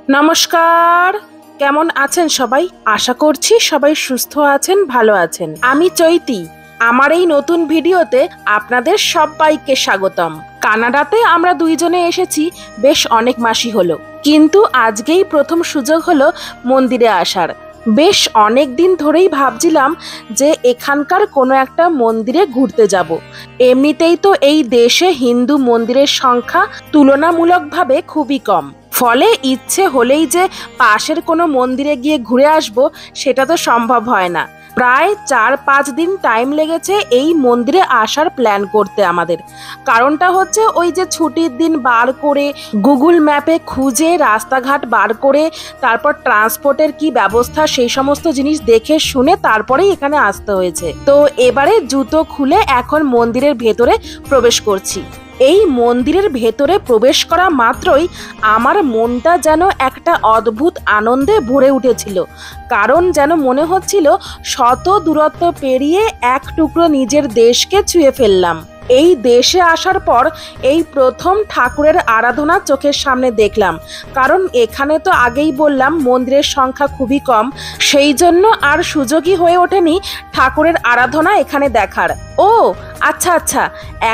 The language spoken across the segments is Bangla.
নমস্কার। কেমন আছেন সবাই? আশা করছি সবাই সুস্থ আছেন, ভালো আছেন। আমি চৈতি। আমার এই নতুন ভিডিওতে আপনাদের সবাইকে স্বাগতম। কানাডাতে আমরা দুইজনে এসেছি বেশ অনেক মাসই হলো, কিন্তু আজকেই প্রথম সুযোগ হলো মন্দিরে আসার। বেশ অনেক দিন ধরেই ভাবছিলাম যে এখানকার কোনো একটা মন্দিরে ঘুরতে যাব। এমনিতেই তো এই দেশে হিন্দু মন্দিরের সংখ্যা তুলনামূলকভাবে খুবই কম, ফলে ইচ্ছে হলেই যে পাশের কোনো মন্দিরে গিয়ে ঘুরে আসবো সেটা তো সম্ভব হয় না। প্রায় 4-5 দিন টাইম লেগেছে এই মন্দিরে আসার প্ল্যান করতে আমাদের। কারণটা হচ্ছে ওই যে ছুটির দিন বার করে গুগল ম্যাপে খুঁজে রাস্তাঘাট বার করে তারপর ট্রান্সপোর্টের কি ব্যবস্থা সেই সমস্ত জিনিস দেখে শুনে তারপরেই এখানে আসতে হয়েছে। তো এবারে জুতো খুলে এখন মন্দিরের ভেতরে প্রবেশ করছি। এই মন্দিরের ভেতরে প্রবেশ করা মাত্রই আমার মনটা যেন একটা অদ্ভুত আনন্দে ভরে উঠেছিল। কারণ যেন মনে হচ্ছিল শত দূরত্ব পেরিয়ে এক টুকরো নিজের দেশকে ছুঁয়ে ফেললাম। এই দেশে আসার পর এই প্রথম ঠাকুরের আরাধনা চোখের সামনে দেখলাম। কারণ এখানে তো আগেই বললাম মন্দিরের সংখ্যা খুবই কম, সেই জন্য আর সুযোগই হয়ে ওঠেনি ঠাকুরের আরাধনা এখানে দেখার। ও আচ্ছা আচ্ছা,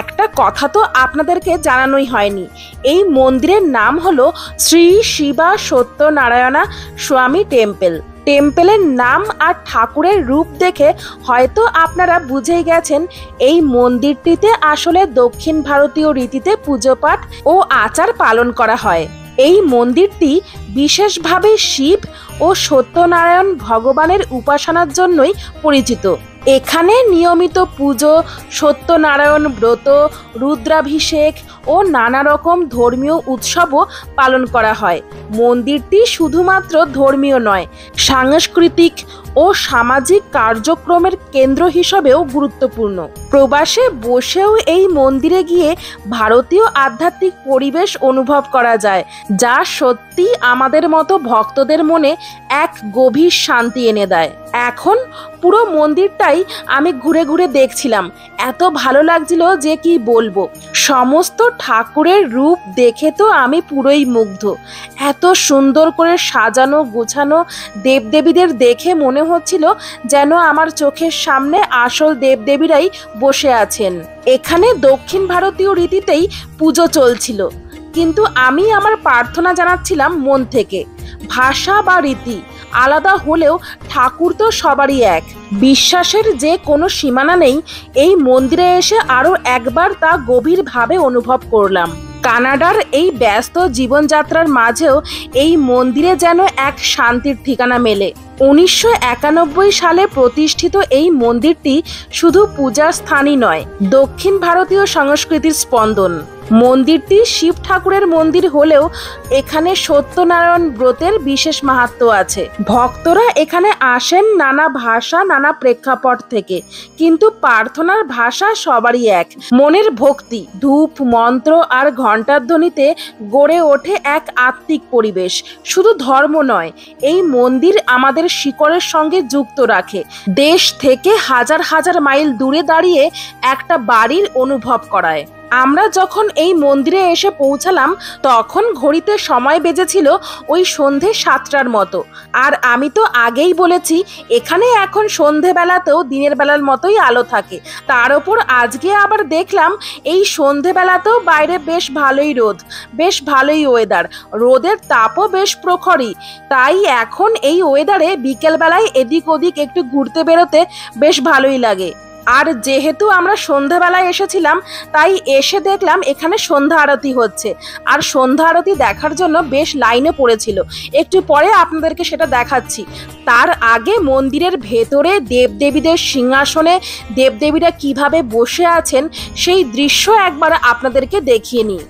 একটা কথা তো আপনাদেরকে জানানোই হয়নি। এই মন্দিরের নাম হলো শ্রী শিবা সত্যনারায়ণা স্বামী টেম্পল। টেম্পলের নাম আর ঠাকুরের রূপ দেখে হয়তো আপনারা বুঝেই গেছেন এই মন্দিরটিতে আসলে দক্ষিণ ভারতীয় রীতিতে পুজো পাঠ ও আচার পালন করা হয়। এই মন্দিরটি বিশেষভাবে শিব ও সত্যনারায়ণ ভগবানের উপাসনার জন্যই পরিচিত। এখানে নিয়মিত পুজো, সত্যনারায়ণ ব্রত, রুদ্রাভিষেক ও নানা রকম ধর্মীয় উৎসবও পালন করা হয়। মন্দিরটি শুধুমাত্র ধর্মীয় নয়, সাংস্কৃতিক ও সামাজিক কার্যক্রমের কেন্দ্র হিসেবেও গুরুত্বপূর্ণ। প্রবাসে বসেও এই মন্দিরে গিয়ে ভারতীয় আধ্যাত্মিক পরিবেশ অনুভব করা যায়, যা সত্যি আমাদের মতো ভক্তদের মনে এক গভীর শান্তি এনে দেয়। এখন পুরো মন্দিরটাই আমি ঘুরে ঘুরে দেখছিলাম, এত ভালো লাগছিল যে কি বলবো। সমস্ত ঠাকুরের রূপ দেখে তো আমি পুরোই মুগ্ধ। এত সুন্দর করে সাজানো গোছানো দেবদেবীদের দেখে মনে হচ্ছিল যেন আমার চোখের সামনে আসল দেবদেবীরাই বসে আছেন। এখানে দক্ষিণ ভারতীয় রীতিতেই পুজো চলছিল, কিন্তু আমি আমার প্রার্থনা জানাচ্ছিলাম মন থেকে। ভাষা বা রীতি আলাদা হলেও ঠাকুর তো সবারই এক। বিশ্বাসের যে কোনো সীমানা নেই। এই মন্দিরে এসে আরো একবার তা গভীরভাবে অনুভব করলাম। কানাডার এই ব্যস্ত জীবনযাত্রার মাঝেও এই মন্দিরে যেন এক শান্তির ঠিকানা মেলে। 1991 সালে প্রতিষ্ঠিত এই মন্দিরটি শুধু পূজার স্থানই নয়, দক্ষিণ ভারতীয় সংস্কৃতির স্পন্দন। মন্দিরটি শিব ঠাকুরের মন্দির হলেও এখানে সত্যনারায়ণ ব্রতের বিশেষ মাহাত্ম্য আছে। ভক্তরা এখানে আসেন নানা ভাষা নানা প্রেক্ষাপট থেকে, কিন্তু প্রার্থনার ভাষা সবারই এক, মনের ভক্তি। ধূপ মন্ত্র আর ঘণ্টার ধ্বনিতে গড়ে ওঠে এক আত্মিক পরিবেশ। শুধু ধর্ম নয়, এই মন্দির আমাদের শিকড়ের সঙ্গে যুক্ত রাখে। দেশ থেকে হাজার হাজার মাইল দূরে দাঁড়িয়ে একটা বাড়ির অনুভব করায়। আমরা যখন এই মন্দিরে এসে পৌঁছালাম তখন ঘড়িতে সময় বেজেছিল ওই সন্ধে 7টার মতো। আর আমি তো আগেই বলেছি এখানে এখন সন্ধেবেলাতেও দিনের বেলার মতোই আলো থাকে। তার ওপর আজকে আবার দেখলাম এই সন্ধেবেলাতেও বাইরে বেশ ভালোই রোদ, বেশ ভালোই ওয়েদার। রোদের তাপও বেশ প্রখরই, তাই এখন এই ওয়েদারে বিকেলবেলায় এদিক ওদিক একটু ঘুরতে বেরোতে বেশ ভালোই লাগে। আর যেহেতু আমরা সন্ধ্যাবেলায় এসেছিলাম তাই এসে দেখলাম এখানে সন্ধ্যা আরতি হচ্ছে, আর সন্ধ্যা আরতি দেখার জন্য বেশ লাইনে পড়েছিল। একটু পরে আপনাদেরকে সেটা দেখাচ্ছি। তার আগে মন্দিরের ভেতরে দেবদেবীদের সিংহাসনে দেবদেবীরা কিভাবে বসে আছেন সেই দৃশ্য একবার আপনাদেরকে দেখিয়ে নিই।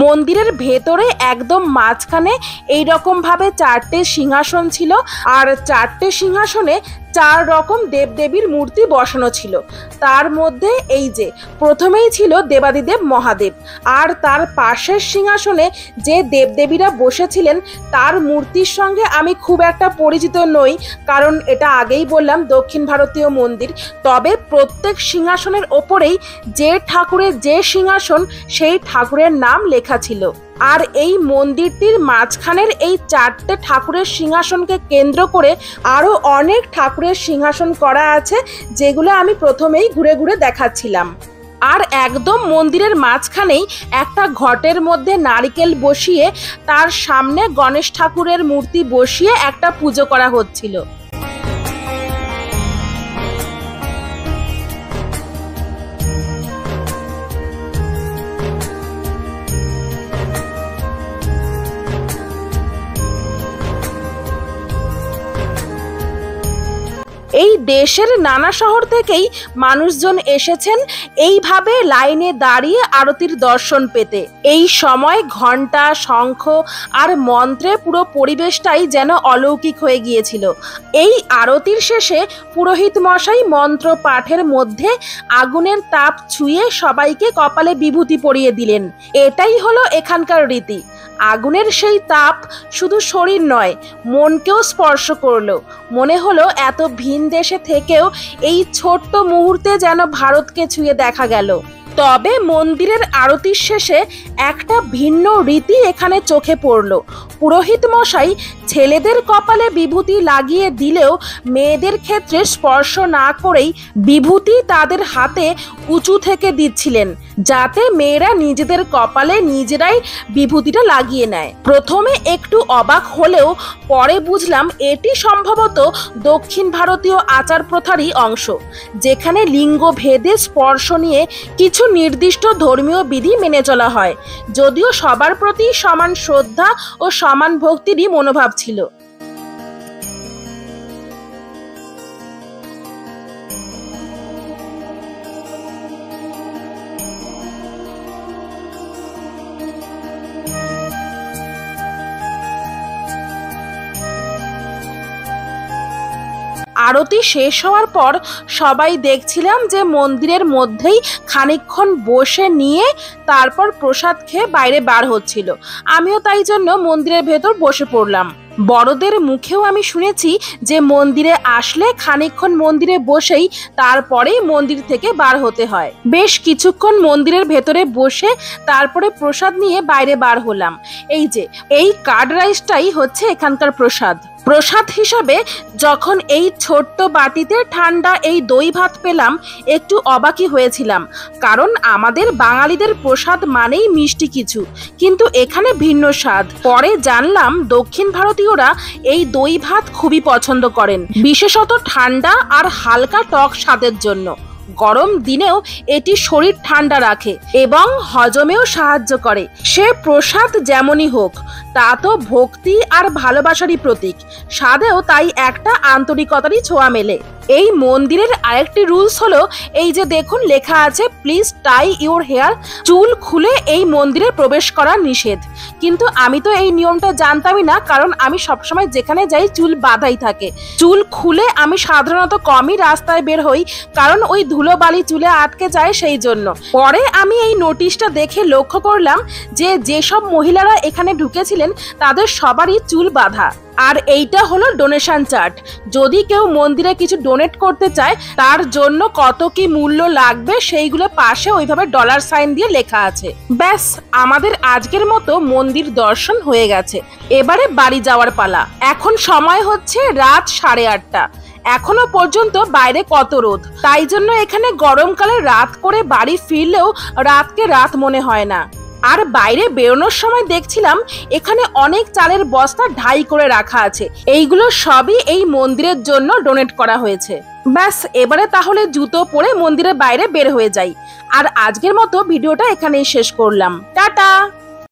মন্দিরের ভেতরে একদম মাঝখানে এইরকম ভাবে 4টে সিংহাসন ছিল, আর 4টে সিংহাসনে 4 রকম দেবদেবীর মূর্তি বসানো ছিল। তার মধ্যে এই যে প্রথমেই ছিল দেবাদিদেব মহাদেব, আর তার পাশের সিংহাসনে যে দেবদেবীরা বসেছিলেন তার মূর্তির সঙ্গে আমি খুব একটা পরিচিত নই, কারণ এটা আগেই বললাম দক্ষিণ ভারতীয় মন্দির। তবে প্রত্যেক সিংহাসনের ওপরেই যে ঠাকুরের যে সিংহাসন সেই ঠাকুরের নাম লেখা ছিল। আর এই মন্দিরটির মাঝখানের এই 4টে ঠাকুরের সিংহাসনকে কেন্দ্র করে আরো অনেক ঠাকুরের সিংহাসন করা আছে, যেগুলো আমি প্রথমেই ঘুরে ঘুরে দেখাচ্ছিলাম। আর একদম মন্দিরের মাঝখানেই একটা ঘটের মধ্যে নারকেল বসিয়ে তার সামনে গণেশ ঠাকুরের মূর্তি বসিয়ে একটা পুজো করা হচ্ছিল। এই দেশের নানা শহর থেকেই মানুষজন এসেছেন এইভাবে লাইনে দাঁড়িয়ে আরতির দর্শন পেতে। এই সময় ঘণ্টা, শঙ্খ আর মন্ত্রে পুরো পরিবেশটাই যেন অলৌকিক হয়ে গিয়েছিল। এই আরতির শেষে পুরোহিত মশাই মন্ত্র পাঠের মধ্যে আগুনের তাপ ছুঁয়ে সবাইকে কপালে বিভূতি পরিয়ে দিলেন। এটাই হলো এখানকার রীতি। আগুনের সেই তাপ শুধু শরীর নয়, মনকেও স্পর্শ করলো। মনে হলো এত ভিন দেশে থেকেও এই ছোট্ট মুহূর্তে যেন ভারতকে ছুঁয়ে দেখা গেল। তবে মন্দিরের আরতির শেষে একটা ভিন্ন রীতি এখানে চোখে পড়ল। পুরোহিত মশাই ছেলেদের কপালে বিভূতি লাগিয়ে দিলেও মেয়েদের ক্ষেত্রে স্পর্শ না করেই বিভূতি তাদের হাতে উঁচু থেকে দিচ্ছিলেন, যাতে মেয়েরা নিজেদের কপালে নিজেরাই বিভূতিটা লাগিয়ে নেয়। প্রথমে একটু অবাক হলেও পরে বুঝলাম এটি সম্ভবত দক্ষিণ ভারতীয় আচার প্রথারই অংশ, যেখানে লিঙ্গ ভেদে স্পর্শ নিয়ে কিছু নির্দিষ্ট ধর্মীয় বিধি মেনে চলা হয়, যদিও সবার প্রতি সমান শ্রদ্ধা ও সমান ভক্তিরই মনোভাব ছিল। আরতি শেষ হওয়ার পর সবাই দেখছিলাম যে মন্দিরের মধ্যেই খানিকক্ষণ বসে নিয়ে তারপর প্রসাদ খেয়ে বাইরে বার হচ্ছিল। আমিও তাই জন্য মন্দিরের ভেতর বসে পড়লাম। বড়দের মুখেও আমি শুনেছি যে মন্দিরে আসলে খানিকক্ষণ মন্দিরে বসেই তারপরেই মন্দির থেকে বার হতে হয়। বেশ কিছুক্ষণ মন্দিরের ভেতরে বসে তারপরে প্রসাদ নিয়ে বাইরে বার হলাম। এই যে এই কার্ড রাইসটাই হচ্ছে এখানকার প্রসাদ। প্রসাদ হিসাবে যখন এই ছোট্ট বাটিতে ঠান্ডা এই দই ভাত পেলাম, একটু অবাকই হয়েছিলাম, কারণ আমাদের বাঙালিদের প্রসাদ মানেই মিষ্টি কিছু, কিন্তু এখানে ভিন্ন স্বাদ। পরে জানলাম দক্ষিণ ভারতীয়রা এই দই ভাত খুবই পছন্দ করেন, বিশেষত ঠান্ডা আর হালকা টক স্বাদের জন্য। গরম দিনেও এটি শরীর ঠান্ডা রাখে এবং হজমেও সাহায্য করে। সে প্রসাদ যেমনই হোক, তা তো ভক্তি আর ভালোবাসারই প্রতীক। স্বাদেও তাই একটা আন্তরিকতারই ছোঁয়া মেলে। এই মন্দিরের আরেকটি রুলস হলো, এই যে দেখুন লেখা আছে প্লিজ টাই ইউর হেয়ার। চুল খুলে এই মন্দিরে প্রবেশ করা নিষেধ, কিন্তু আমি তো এই নিয়মটা জানতামই না, কারণ আমি সবসময় যেখানে যাই চুল বাঁধাই থাকে। চুল খুলে আমি সাধারণত কমই রাস্তায় বের হই, কারণ ওই ধুলো বালি চুলে আটকে যায়, সেই জন্য। পরে আমি এই নোটিশটা দেখে লক্ষ্য করলাম যে যেসব মহিলারা এখানে ঢুকেছিলেন তাদের সবারই চুল বাঁধা। আর এইটা হলো ডোনেশন চার্ট। যদি কেউ মন্দিরে কিছু ডোনেট করতে চায় তার জন্য কত কি মূল্য লাগবে সেইগুলো পাশে ওইভাবে ডলার সাইন দিয়ে লেখা আছে। ব্যাস, আমাদের আজকের মতো মন্দির দর্শন হয়ে গেছে। এবারে বাড়ি যাওয়ার পালা। এখন সময় হচ্ছে রাত 8:30। এখনো পর্যন্ত বাইরে কত রোদ, তাই জন্য এখানে গরমকালে রাত করে বাড়ি ফিরলেও রাতকে রাত মনে হয় না। আর বাইরে বেরোনোর সময় দেখছিলাম এখানে অনেক চালের বস্তা ঢাই করে রাখা আছে। এইগুলো সবই এই মন্দিরের জন্য ডোনেট করা হয়েছে। ব্যাস, এবারে তাহলে জুতো পরে মন্দিরের বাইরে বের হয়ে যাই। আর আজকের মতো ভিডিওটা এখানেই শেষ করলাম। টাটা।